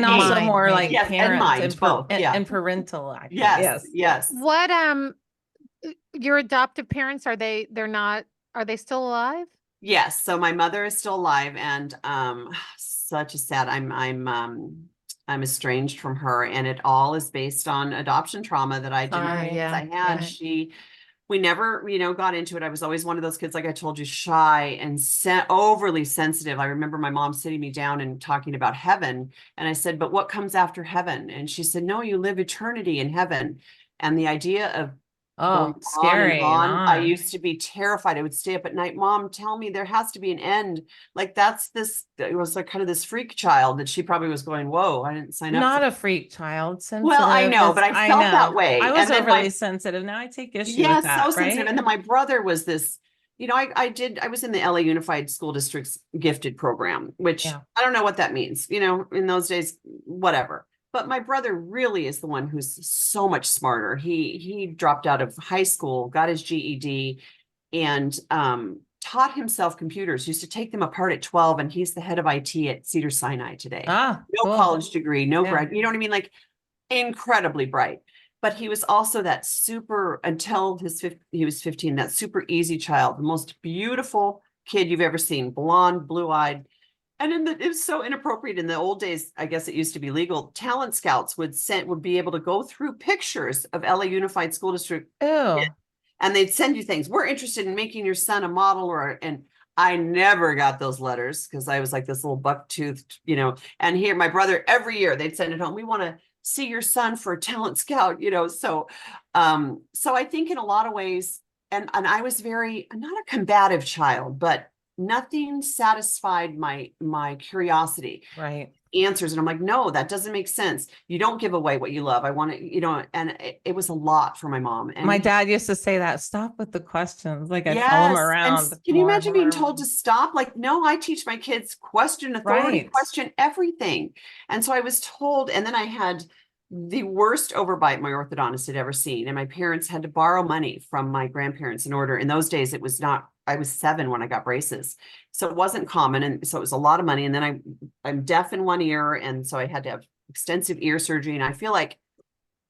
also mind, more maybe. like Yes, and parents mind, both, yeah. and parental acting. Yes. What your adoptive parents, are they still alive? Yes. So my mother is still alive, and such a sad. I'm estranged from her, and it all is based on adoption trauma that I didn't realize I had. Right. We never, got into it. I was always one of those kids, like I told you, shy and overly sensitive. I remember my mom sitting me down and talking about heaven. And I said, but what comes after heaven? And she said, no, you live eternity in heaven. And the idea of going scary on and on. I used to be terrified. I would stay up at night. Mom, tell me there has to be an end. Like it was like kind of this freak child that she probably was going, whoa, I didn't sign up. Not a freak child. Sensitive. Well, I know, but I felt that way. I was overly sensitive. Now I take issue with that. So sensitive. And then my brother was this, I was in the LA Unified School District's gifted program, which I don't know what that means, in those days, whatever. But my brother really is the one who's so much smarter. He dropped out of high school, got his GED, and taught himself computers, used to take them apart at 12, and he's the head of IT at Cedars-Sinai today. No college degree, no grad, you know what I mean? Like incredibly bright. But he was also that super, until he was 15, that super easy child, the most beautiful kid you've ever seen, blonde, blue-eyed. And it was so inappropriate. In the old days, I guess it used to be legal. Talent scouts would be able to go through pictures of LA Unified School District. Ew. And they'd send you things. We're interested in making your son a model, and I never got those letters because I was like this little buck-toothed, and here my brother, every year they'd send it home. We want to see your son for a talent scout, so I think in a lot of ways, and I was not a combative child, but nothing satisfied my curiosity. Right. Answers. And I'm like, no, that doesn't make sense. You don't give away what you love. I want to, and it was a lot for my mom. And my dad used to say that, stop with the questions. Like I follow him around. Can you imagine being told to stop? Like, no, I teach my kids question authority, question everything. And so I was told, and then I had the worst overbite my orthodontist had ever seen. And my parents had to borrow money from my grandparents in those days, it was not, I was 7 when I got braces. So it wasn't common. And so it was a lot of money. And then I'm deaf in one ear. And so I had to have extensive ear surgery. And I feel like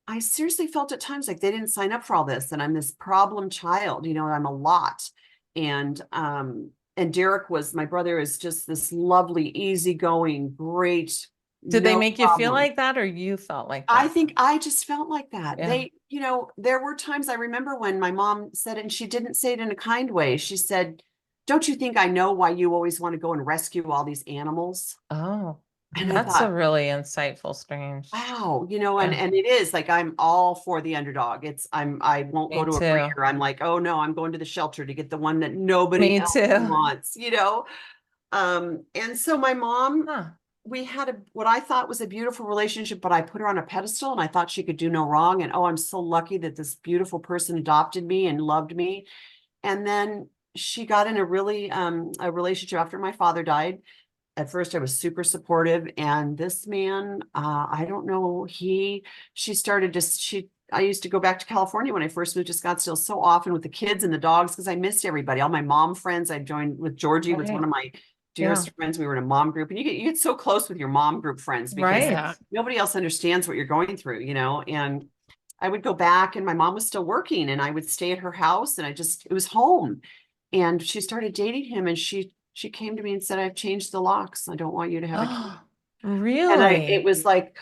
I seriously felt at times like they didn't sign up for all this. And I'm this problem child, I'm a lot. And Derek my brother is just this lovely, easygoing, great. Did they make you feel like that, or you felt like that? I think I just felt like that. Yeah. They, there were times I remember when my mom said it, and she didn't say it in a kind way. She said, don't you think I know why you always want to go and rescue all these animals? Oh, and that's a really insightful, strange. Wow. And it is like, I'm all for the underdog. I won't go to a breeder. I'm like, oh no, I'm going to the shelter to get the one that nobody else wants, and so my mom, we had what I thought was a beautiful relationship, but I put her on a pedestal and I thought she could do no wrong. And, oh, I'm so lucky that this beautiful person adopted me and loved me. And then she got in a relationship after my father died. at first I was super supportive, and this man, I don't know, I used to go back to California when I first moved to Scottsdale so often with the kids and the dogs because I missed everybody. All my mom friends, I joined with Georgie, was one of my dearest friends. We were in a mom group, and you get so close with your mom group friends because Right. nobody else understands what you're going through, you know. And I would go back, and my mom was still working, and I would stay at her house, and it was home. And she started dating him, and she came to me and said, "I've changed the locks. I don't want you to have a kid." Really? It was like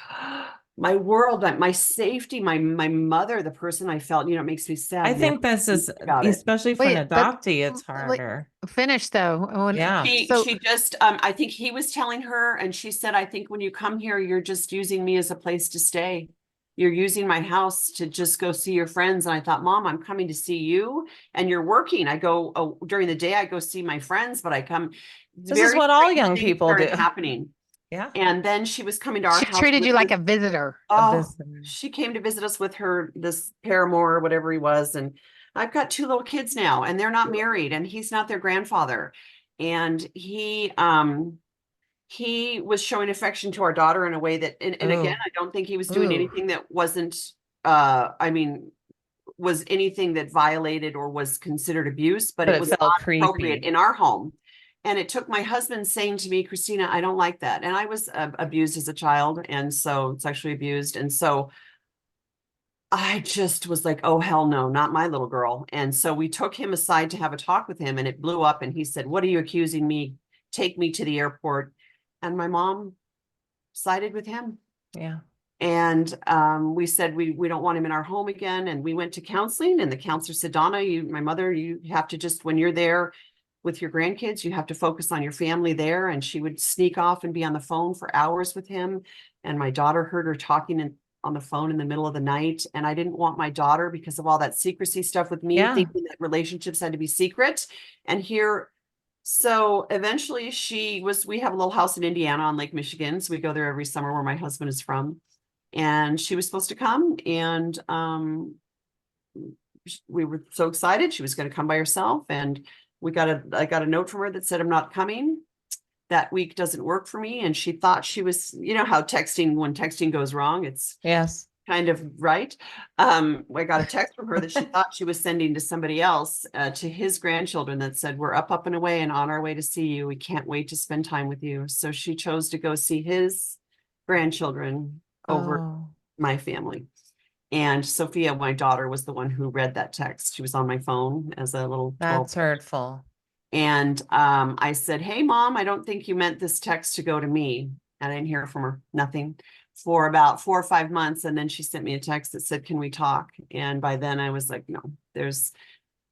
my world, my safety, my mother, the person I felt, it makes me sad. I now think this is, about it. especially for an Wait, but adoptee, it's wait, harder. finish though. Yeah. She just, I think he was telling her, and she said, "I think when you come here, you're just using me as a place to stay. You're using my house to just go see your friends." And I thought, "Mom, I'm coming to see you, and you're working." I go, during the day, I go see my friends, but I come. This is what all strange young things people started do. happening. Yeah. And then she was coming to our she house. treated you with like this- a visitor. Oh, visitor. she came to visit us with this paramour or whatever he was. And I've got 2 little kids now, and they're not married, and he's not their grandfather. And he was showing affection to our daughter in a way that, and again, I don't think he was doing Ooh. anything that wasn't, was anything that violated or was considered abuse, but But it it was felt not creepy. appropriate in our home. And it took my husband saying to me, "Christina, I don't like that." And I was abused as a child, and so sexually abused. And so I just was like, "Oh, hell no, not my little girl." And so we took him aside to have a talk with him, and it blew up. And he said, "What are you accusing me? Take me to the airport." And my mom sided with him. Yeah. And we said we don't want him in our home again. And we went to counseling, and the counselor said, "Donna, my mother, you have to just, when you're there with your grandkids, you have to focus on your family there." And she would sneak off and be on the phone for hours with him. And my daughter heard her talking on the phone in the middle of the night. And I didn't want my daughter, because of all that secrecy stuff with me, Yeah. thinking that relationships had to be secret. And so eventually we have a little house in Indiana on Lake Michigan. So we go there every summer, where my husband is from. And she was supposed to come, and we were so excited. She was going to come by herself, and I got a note from her that said, "I'm not coming. That week doesn't work for me." And she thought she was, how when texting goes wrong, it's Yes. kind of right. I got a text from her that she thought she was sending to somebody else, to his grandchildren, that said, "We're up and away and on our way to see you. We can't wait to spend time with you." So she chose to go see his grandchildren over my family. And Sophia, my daughter, was the one who read that text. She was on my phone as a little 12. That's hurtful. And I said, "Hey, Mom, I don't think you meant this text to go to me." And I didn't hear from her, nothing, for about 4 or 5 months. And then she sent me a text that said, "Can we talk?" And by then I was like,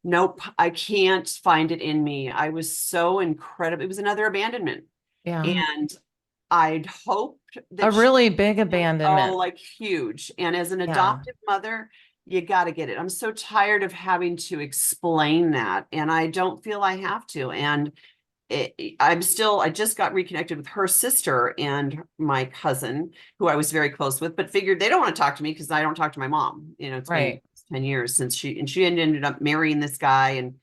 nope, I can't find it in me. I was so incredible. It was another abandonment. Yeah. And I'd hoped that A really big abandonment. like huge. And as an adoptive mother, you got to get it. I'm so tired of having to explain that. And I don't feel I have to. And I just got reconnected with her sister and my cousin, who I was very close with, but figured they don't want to talk to me because I don't talk to my mom. It's been 10 years since she ended up marrying this guy, and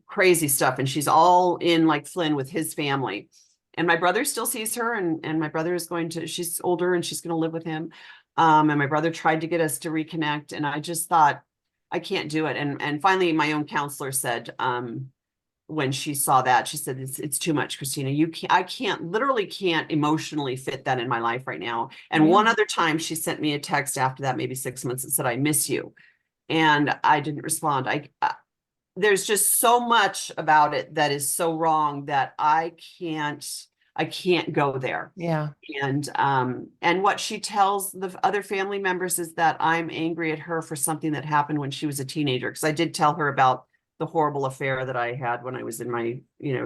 crazy stuff. And she's all in like Flynn with his family. And my brother still sees her, and my brother is she's older, and she's going to live with him. And my brother tried to get us to reconnect, and I just thought, I can't do it. And finally, my own counselor said, when she saw that, she said, it's too much, Christina. I literally can't emotionally fit that in my life right now. And one other time she sent me a text after that, maybe 6 months, and said, "I miss you." And I didn't respond. There's just so much about it that is so wrong that I can't go there. Yeah. And what she tells the other family members is that I'm angry at her for something that happened when she was a teenager. Because I did tell her about the horrible affair that I had when I was in my,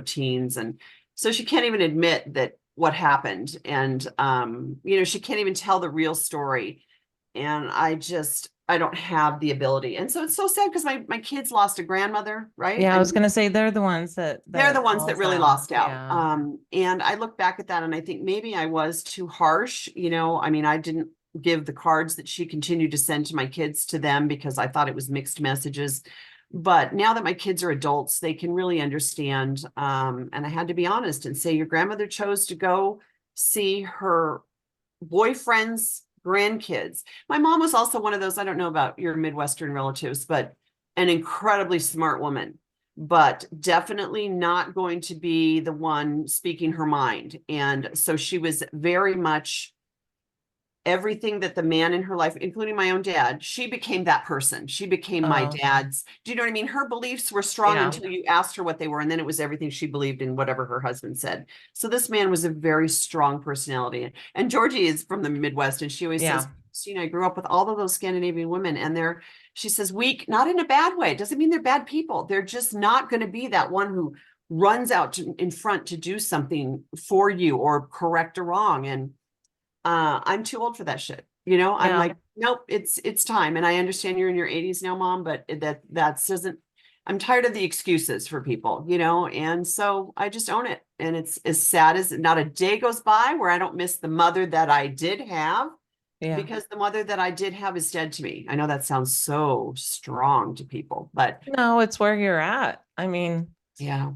teens. And so she can't even admit that what happened. And, she can't even tell the real story. And I don't have the ability. And so it's so sad, because my kids lost a grandmother, right? Yeah, I was going to say they're the ones that they're the ones that really lost out. Yeah. And I look back at that, and I think maybe I was too harsh. I didn't give the cards that she continued to send to my kids to them, because I thought it was mixed messages. But now that my kids are adults, they can really understand. And I had to be honest and say, your grandmother chose to go see her boyfriend's grandkids. My mom was also one of those, I don't know about your Midwestern relatives, but an incredibly smart woman, but definitely not going to be the one speaking her mind. And so she was very much everything that the man in her life, including my own dad, she became that person. She became my Oh. dad's. Do you know what I mean? Her beliefs were strong Yeah. until you asked her what they were. And then it was everything she believed in, whatever her husband said. So this man was a very strong personality. And Georgie is from the Midwest. And she always Yeah. says, I grew up with all of those Scandinavian women, and she says, weak, not in a bad way. It doesn't mean they're bad people. They're just not going to be that one who runs out in front to do something for you or correct a wrong. And I'm too old for that shit. I'm Yeah. like, nope, it's time. And I understand you're in your 80s now, Mom, but that doesn't, I'm tired of the excuses for people, and so I just own it. And it's as sad as not a day goes by where I don't miss the mother that I did have, Yeah. because the mother that I did have is dead to me. I know that sounds so strong to people, but No, it's where you're at. I mean, yeah.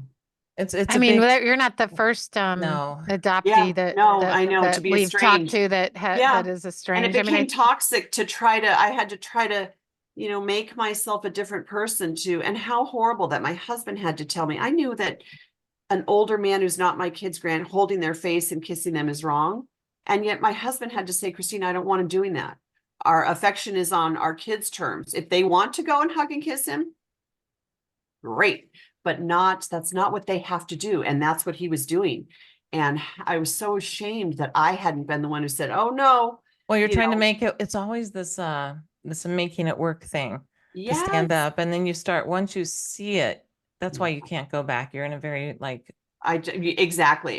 it's I a mean, big, you're not the first no. adoptee that No, I know, to be we've talked estranged. to that Yeah. that is And estranged. it I mean, became toxic to I had to try to, make myself a different person and how horrible that my husband had to tell me. I knew that an older man who's not my kid's holding their face and kissing them is wrong. And yet my husband had to say, Christina, I don't want him doing that. Our affection is on our kids' terms. If they want to go and hug and kiss him, great, but that's not what they have to do. And that's what he was doing. And I was so ashamed that I hadn't been the one who said, oh no. Well, you're trying to make it, it's always this making it work thing to stand Yes. up. And then you start, once you see it, that's why you can't go back. You're in a very Exactly.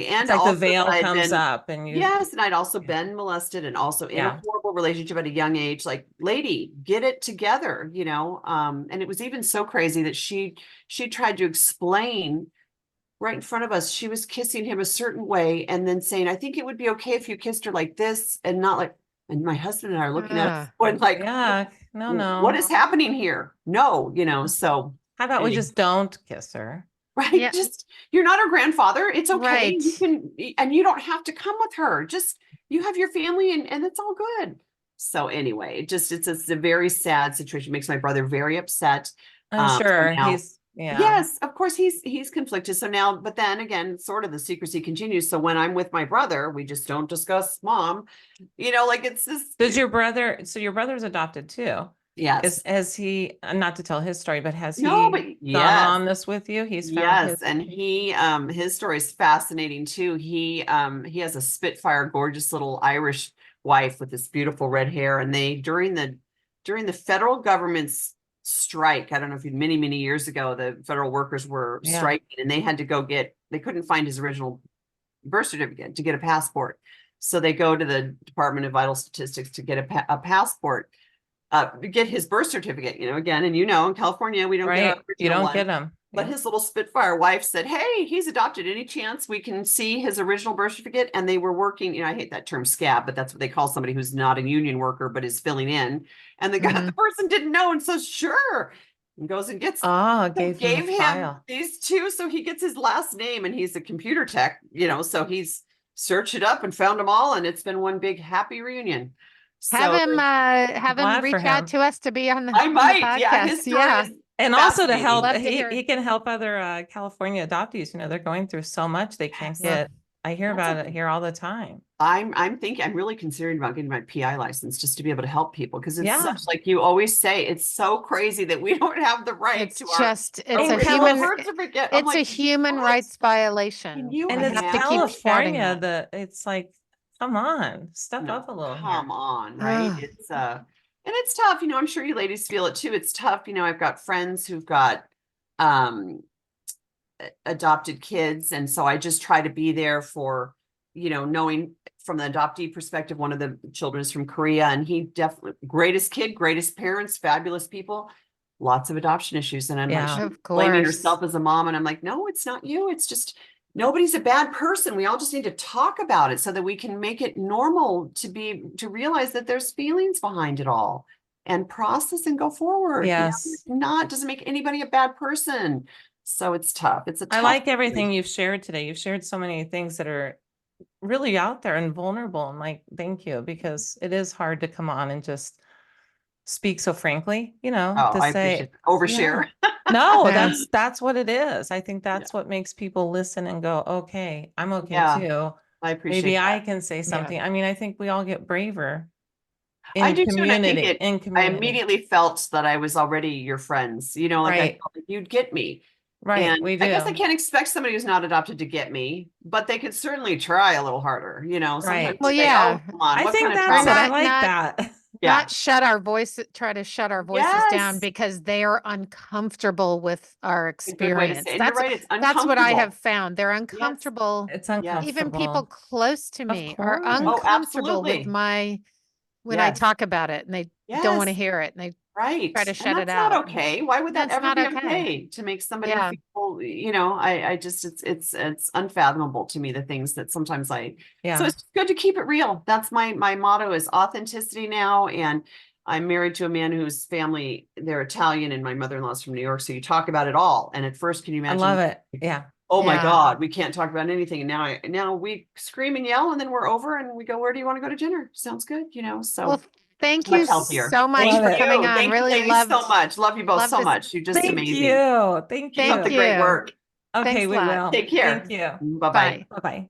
And it's like the also veil I'd comes been, up and you, yes, and I'd also Yeah. been molested and also in a Yeah. horrible relationship at a young age. Like, lady, get it together, and it was even so crazy that she tried to explain right in front of us. She was kissing him a certain way and then saying, I think it would be okay if you kissed her like this and not like, and my husband and I are looking at us going like, yeah, no. what is happening here? No, so How about we anyway. just don't kiss her? Right. Yeah. Just, you're not her grandfather. It's okay. Right. You can, and you don't have to come with her. Just, you have your family and it's all good. So anyway, it's a very sad situation. It makes my brother very upset. I'm So sure now- yeah. Yes, of course he's conflicted. So now, but then again, sort of the secrecy continues. So when I'm with my brother, we just don't discuss Mom, like it's this. So your brother's adopted too? Yes. Has he, not to tell his story, but has No, he but gone yes. on this with you? He's found Yes, and he his story is fascinating too. He has a Spitfire, gorgeous little Irish wife with this beautiful red hair, and they during the federal government's strike, I don't know if you many years ago, the federal workers were striking and they had to they couldn't find his original birth certificate to get a passport. So they go to the Department of Vital Statistics to get a passport. Get his birth certificate, again, and in California, we don't get you don't get them. But his little Spitfire wife said, hey, he's adopted. Any chance we can see his original birth certificate? And they were working, I hate that term scab, but that's what they call somebody who's not a union worker, but is filling in. And the person didn't know and says, sure. And goes and gets, gave him these two. So he gets his last name and he's a computer tech, so he's searched it up and found them all. And it's been one big happy reunion. Have him reach out to us to be on the I might, podcast. yeah. His story and also to help, Love to hear he can help other California adoptees. They're going through so much they can't get. I hear about it here all the time. I'm really considering about getting my PI license just to be able to help people, because it's such, like you always say, it's so crazy that we don't have the right it's to a human rights violation. And it's California, it's like, come on, step up a little. Come on, right? It's and it's tough, I'm sure you ladies feel it too. It's tough. I've got friends who've got adopted kids, and so I just try to be there for, knowing from the adoptee perspective. One of the children is from Korea, and he definitely greatest kid, greatest parents, fabulous people, lots of adoption issues. And I'm like, blaming herself as a mom, and I'm like, no, it's not you. It's just, nobody's a bad person. We all just need to talk about it so that we can make it normal to realize that there's feelings behind it all. and process and go forward. You know, Yes. it's not, doesn't make anybody a bad person. So it's tough. It's a I tough like everything situation. you've shared today. You've shared so many things that are really out there and vulnerable. And like, thank you, because it is hard to come on and just speak so frankly, Oh, to I say, appreciate overshare. no, Yeah. that's what it is. I think that's what makes people listen and go, okay, I'm okay Yeah, too. I appreciate Maybe I that. can say Yeah. something. I mean, I think we all get braver I in do too, and I think community, in I community. immediately felt that I was already your friends, you know, like I Right. felt like you'd get me. Right, And we I guess I do. can't expect somebody who's not adopted to get me, but they could certainly try a little harder, you know, sometimes Right. Well, say, yeah. oh, come on, I what kind think of Or that's, trauma? I not, like not, that. Yeah. not shut our voice, try to shut our voices down Yes. because they are uncomfortable with our A good way to experience. say it. And you're right, it's That's what I have uncomfortable. found. They're uncomfortable. It's Yes. Even people uncomfortable. close to Of me are course. Oh, uncomfortable with absolutely. when I Yes. talk about it, and they don't want to Yes. hear it, and they Right. try to And shut it that's not out. okay. Why would that That's ever not be okay. okay to make somebody Yeah. feel, you know, I just, it's unfathomable to me, the things that sometimes so Yeah. it's good to keep it real. That's my motto is authenticity now. And I'm married to a man whose family, they're Italian and my mother-in-law's from New York. So you talk about it all. And at first, can you I imagine? love it. Yeah. Oh my Yeah. God, we can't talk about anything. And now we scream and yell and then we're over and we go, where do you want to go to dinner? Sounds good, you know, so. Well, thank Much you healthier. so much Love for it. coming on. Thank you, Really ladies, so loved, much. Love you both love so this. much. You're just Thank amazing. you. Thank Keep up the Thank you. great you. work. Okay, Thanks a we lot. will. Take care. Thank you. Bye-bye. Bye. Bye-bye.